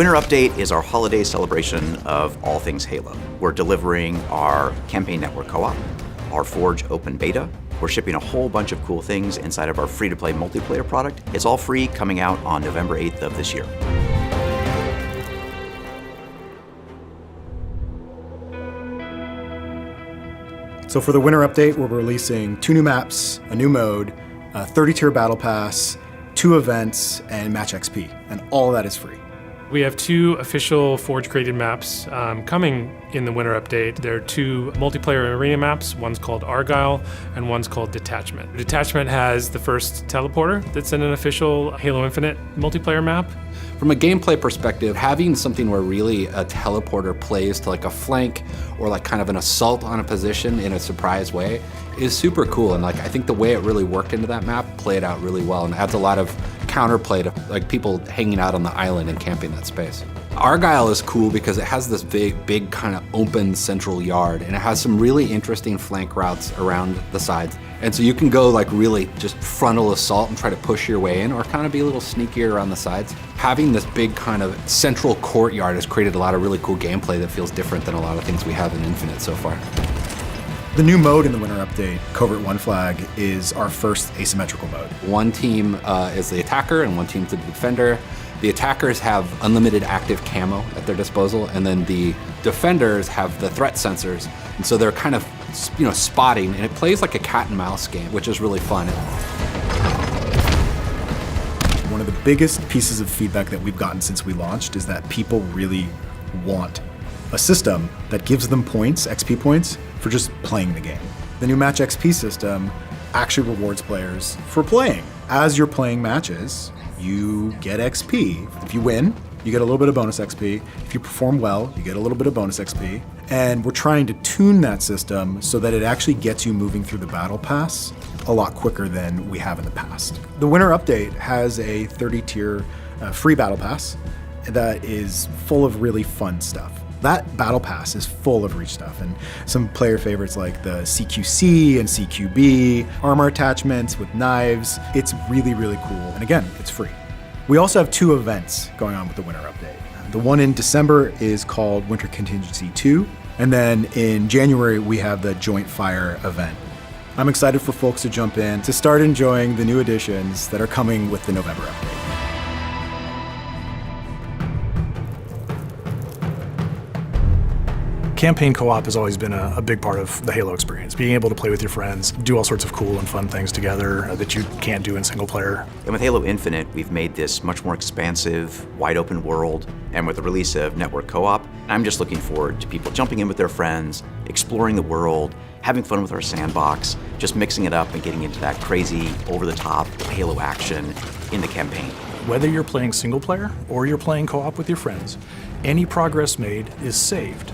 Winter Update is our holiday celebration of all things Halo. We're delivering our Campaign Network Co-op, our Forge Open Beta. We're shipping a whole bunch of cool things inside of our free-to-play multiplayer product. It's all free, coming out on November 8th of this year. So for the Winter Update, we're releasing 2 new maps, a new mode, a 30-tier battle pass, 2 events, and match XP, and all of that is free. We have 2 official Forge-created maps coming in the Winter Update. There are 2 multiplayer arena maps. One's called Argyle, and one's called Detachment. Detachment has the first teleporter that's in an official Halo Infinite multiplayer map. From a gameplay perspective, having something where really a teleporter plays to like a flank or like kind of an assault on a position in a surprise way is super cool. And like I think the way it really worked into that map played out really well and adds a lot of counterplay to like people hanging out on the island and camping that space. Argyle is cool because it has this big kind of open central yard, and it has some really interesting flank routes around the sides. And so you can go like really just frontal assault and try to push your way in, or kind of be a little sneakier around the sides. Having this big kind of central courtyard has created a lot of really cool gameplay that feels different than a lot of things we have in Infinite so far. The new mode in the Winter Update, Covert One Flag, is our first asymmetrical mode. One team is the attacker and one team's the defender. The attackers have unlimited active camo at their disposal, and then the defenders have the threat sensors. And so they're kind of, spotting, and it plays like a cat and mouse game, which is really fun. One of the biggest pieces of feedback that we've gotten since we launched is that people really want a system that gives them points, XP points, for just playing the game. The new Match XP system actually rewards players for playing. As you're playing matches, you get XP. If you win, you get a little bit of bonus XP. If you perform well, you get a little bit of bonus XP. And we're trying to tune that system so that it actually gets you moving through the battle pass a lot quicker than we have in the past. The Winter Update has a 30-tier free battle pass that is full of really fun stuff. That battle pass is full of reach stuff and some player favorites like the CQC and CQB, armor attachments with knives. It's really, really cool. And again, it's free. We also have 2 events going on with the Winter Update. The one in December is called Winter Contingency 2. And then in January, we have the Joint Fire event. I'm excited for folks to jump in to start enjoying the new additions that are coming with the November update. Campaign co-op has always been a big part of the Halo experience. Being able to play with your friends, do all sorts of cool and fun things together that you can't do in single player. And with Halo Infinite, we've made this much more expansive, wide open world. And with the release of Network Co-op, I'm just looking forward to people jumping in with their friends, exploring the world, having fun with our sandbox, just mixing it up and getting into that crazy, over-the-top Halo action in the campaign. Whether you're playing single player or you're playing co-op with your friends, any progress made is saved.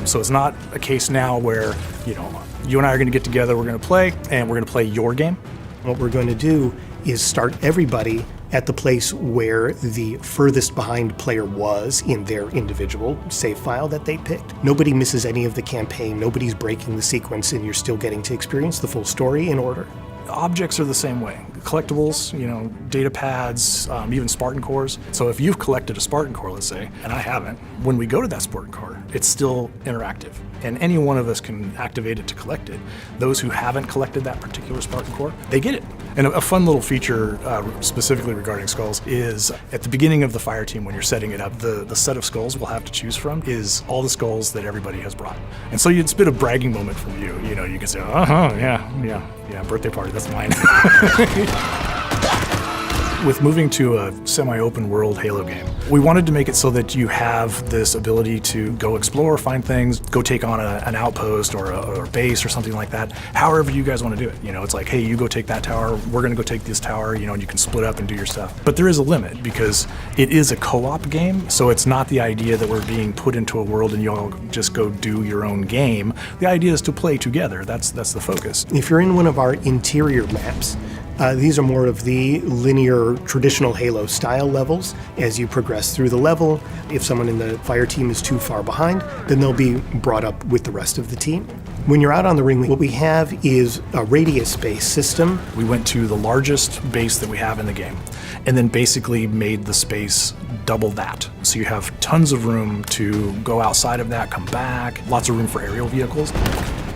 So it's not a case now where, you and I are going to get together, we're going to play, and we're going to play your game. What we're going to do is start everybody at the place where the furthest behind player was in their individual save file that they picked. Nobody misses any of the campaign, nobody's breaking the sequence, and you're still getting to experience the full story in order. Objects are the same way. Collectibles, data pads, even Spartan cores. So if you've collected a Spartan core, let's say, and I haven't, when we go to that Spartan core, it's still interactive. And any one of us can activate it to collect it. Those who haven't collected that particular Spartan core, they get it. And a fun little feature specifically regarding skulls is at the beginning of the fire team when you're setting it up, the set of skulls we'll have to choose from is all the skulls that everybody has brought. And so it's a bit of a bragging moment from you. You can say, yeah, birthday party, that's mine. With moving to a semi-open world Halo game, we wanted to make it so that you have this ability to go explore, find things, go take on an outpost or a base or something like that, however you guys want to do it. It's like, hey, you go take that tower, we're going to go take this tower, and you can split up and do your stuff. But there is a limit because it is a co-op game, so it's not the idea that we're being put into a world and you all just go do your own game. The idea is to play together. That's the focus. If you're in one of our interior maps, these are more of the linear, traditional Halo style levels. As you progress through the level, if someone in the fire team is too far behind, then they'll be brought up with the rest of the team. When you're out on the ring, what we have is a radius-based system. We went to the largest base that we have in the game, and then basically made the space double that. So you have tons of room to go outside of that, come back, lots of room for aerial vehicles.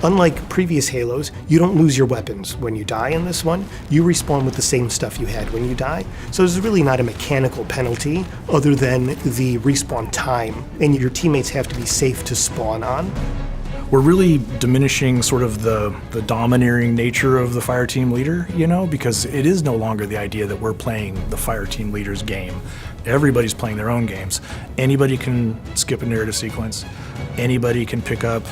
Unlike previous Halos, you don't lose your weapons when you die in this one. You respawn with the same stuff you had when you die. So there's really not a mechanical penalty other than the respawn time, and your teammates have to be safe to spawn on. We're really diminishing sort of the domineering nature of the fire team leader, you know, because it is no longer the idea that we're playing the fire team leader's game. Everybody's playing their own games. Anybody can skip a narrative sequence. Anybody can pick up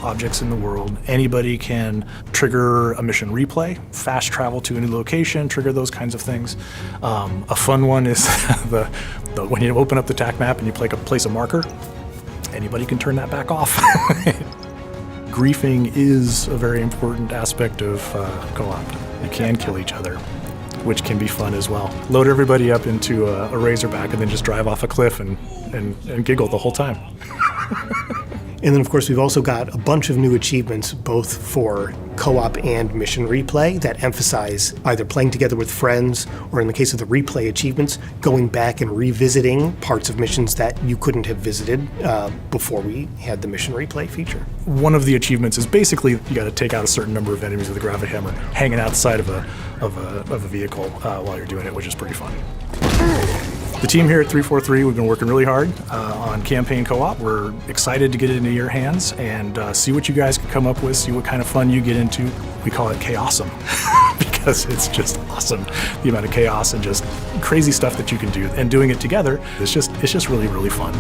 objects in the world. Anybody can trigger a mission replay, fast travel to a new location, trigger those kinds of things. A fun one is when you open up the TAC map and you place a marker, anybody can turn that back off. Griefing is a very important aspect of co-op. You can kill each other, which can be fun as well. Load everybody up into a Razorback and then just drive off a cliff and giggle the whole time. And then, of course, we've also got a bunch of new achievements, both for co-op and mission replay, that emphasize either playing together with friends, or in the case of the replay achievements, going back and revisiting parts of missions that you couldn't have visited before we had the mission replay feature. One of the achievements is basically you got to take out a certain number of enemies with a gravity hammer, hanging outside of a vehicle while you're doing it, which is pretty fun. The team here at 343, we've been working really hard on campaign co-op. We're excited to get it into your hands and see what you guys can come up with, see what kind of fun you get into. We call it chaosum because it's just awesome, the amount of chaos and just crazy stuff that you can do. And doing it together, it's just really, really fun.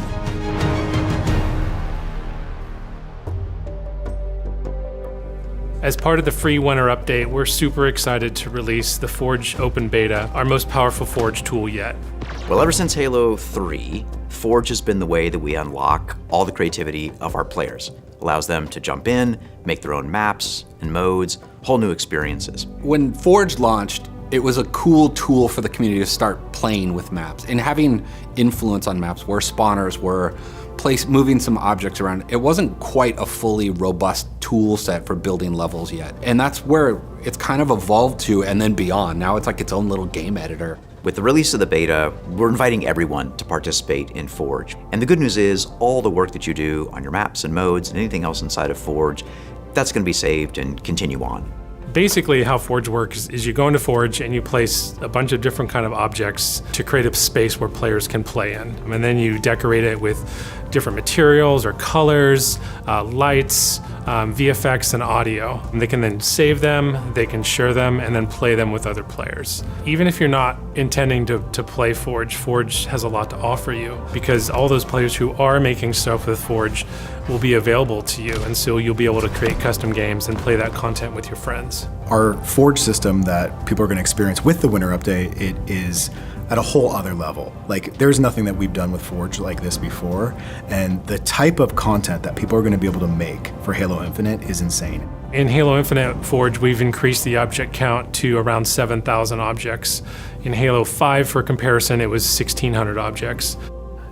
As part of the free winter update, we're super excited to release the Forge Open Beta, our most powerful Forge tool yet. Well, ever since Halo 3, Forge has been the way that we unlock all the creativity of our players. Allows them to jump in, make their own maps and modes, whole new experiences. When Forge launched, it was a cool tool for the community to start playing with maps and having influence on maps where spawners were, moving some objects around. It wasn't quite a fully robust tool set for building levels yet. And that's where it's kind of evolved to and then beyond. Now it's like its own little game editor. With the release of the beta, we're inviting everyone to participate in Forge. And the good news is all the work that you do on your maps and modes and anything else inside of Forge, that's going to be saved and continue on. Basically, how Forge works is you go into Forge and you place a bunch of different kind of objects to create a space where players can play in. And then you decorate it with different materials or colors, lights, VFX, and audio. And they can then save them, they can share them, and then play them with other players. Even if you're not intending to play Forge, Forge has a lot to offer you because all those players who are making stuff with Forge will be available to you, and so you'll be able to create custom games and play that content with your friends. Our Forge system that people are going to experience with the winter update, it is at a whole other level. Like, there's nothing that we've done with Forge like this before, and the type of content that people are going to be able to make for Halo Infinite is insane. In Halo Infinite Forge, we've increased the object count to around 7,000 objects. In Halo 5, for comparison, it was 1,600 objects.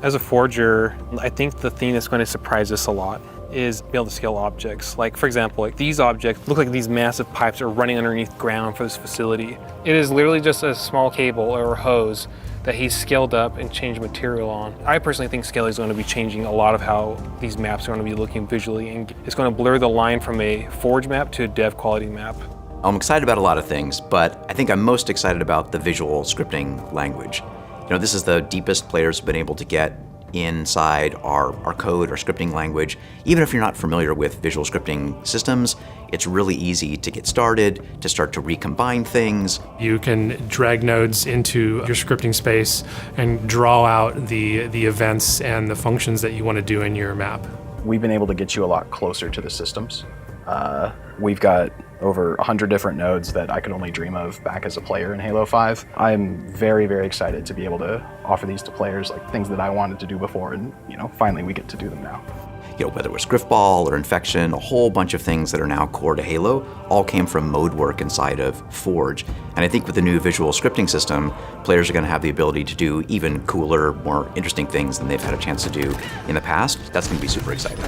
As a forger, I think the thing that's going to surprise us a lot is be able to scale objects. Like, for example, like these objects look like these massive pipes are running underneath ground for this facility. It is literally just a small cable or a hose that he's scaled up and changed material on. I personally think scaling is going to be changing a lot of how these maps are going to be looking visually, and it's going to blur the line from a Forge map to a dev quality map. I'm excited about a lot of things, but I think I'm most excited about the visual scripting language. You know, this is the deepest players have been able to get inside our code, our scripting language. Even if you're not familiar with visual scripting systems, it's really easy to get started, to start to recombine things. You can drag nodes into your scripting space and draw out the events and the functions that you want to do in your map. We've been able to get you a lot closer to the systems. We've got over 100 different nodes that I could only dream of back as a player in Halo 5. I'm very, very excited to be able to offer these to players, like things that I wanted to do before, and finally we get to do them now. You know, whether it was Griffball or Infection, a whole bunch of things that are now core to Halo, all came from mode work inside of Forge. And I think with the new visual scripting system, players are going to have the ability to do even cooler, more interesting things than they've had a chance to do in the past. That's going to be super exciting.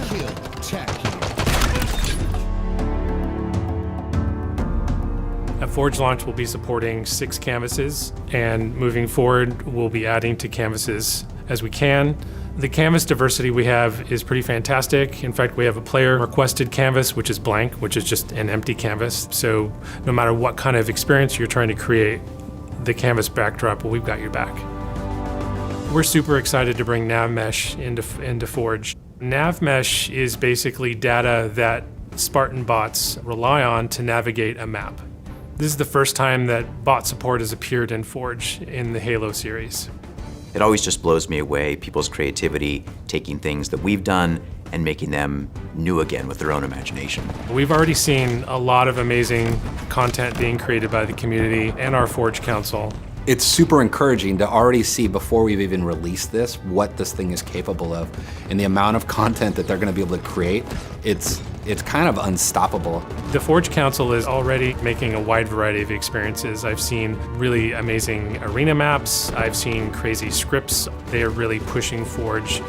Forge launch will be supporting 6 canvases, and moving forward, we'll be adding to canvases as we can. The canvas diversity we have is pretty fantastic. In fact, we have a player requested canvas, which is blank, which is just an empty canvas. So no matter what kind of experience you're trying to create, the canvas backdrop, well, we've got your back. We're super excited to bring NavMesh into Forge. NavMesh is basically data that Spartan bots rely on to navigate a map. This is the first time that bot support has appeared in Forge in the Halo series. It always just blows me away, people's creativity, taking things that we've done and making them new again with their own imagination. We've already seen a lot of amazing content being created by the community and our Forge Council. It's super encouraging to already see before we've even released this what this thing is capable of, and the amount of content that they're going to be able to create. It's kind of unstoppable. The Forge Council is already making a wide variety of experiences. I've seen really amazing arena maps. I've seen crazy scripts. They are really pushing Forge.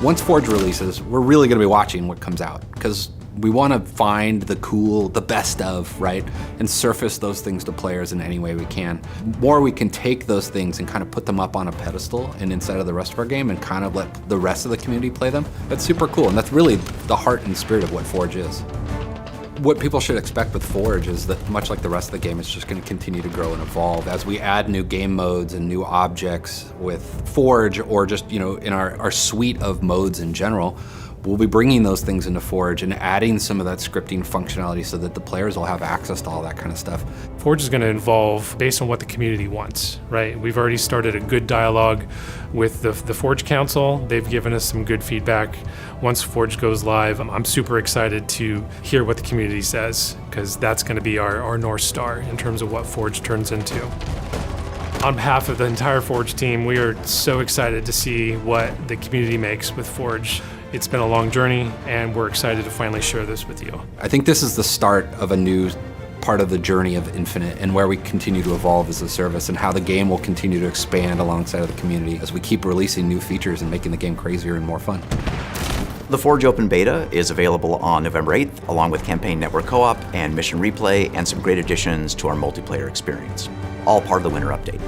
Once Forge releases, we're really going to be watching what comes out, because we want to find the cool, the best of, right? And surface those things to players in any way we can. The more we can take those things and kind of put them up on a pedestal and inside of the rest of our game and kind of let the rest of the community play them, that's super cool. And that's really the heart and spirit of what Forge is. What people should expect with Forge is that, much like the rest of the game, it's just going to continue to grow and evolve. As we add new game modes and new objects with Forge, or just, you know, in our suite of modes in general, we'll be bringing those things into Forge and adding some of that scripting functionality so that the players will have access to all that kind of stuff. Forge is going to evolve based on what the community wants, right? We've already started a good dialogue with the Forge Council. They've given us some good feedback. Once Forge goes live, I'm super excited to hear what the community says, because that's going to be our North Star in terms of what Forge turns into. On behalf of the entire Forge team, we are so excited to see what the community makes with Forge. It's been a long journey, and we're excited to finally share this with you. I think this is the start of a new part of the journey of Infinite, and where we continue to evolve as a service, and how the game will continue to expand alongside of the community as we keep releasing new features and making the game crazier and more fun. The Forge Open Beta is available on November 8th, along with Campaign Network Co-op and Mission Replay, and some great additions to our multiplayer experience. All part of the Winter Update.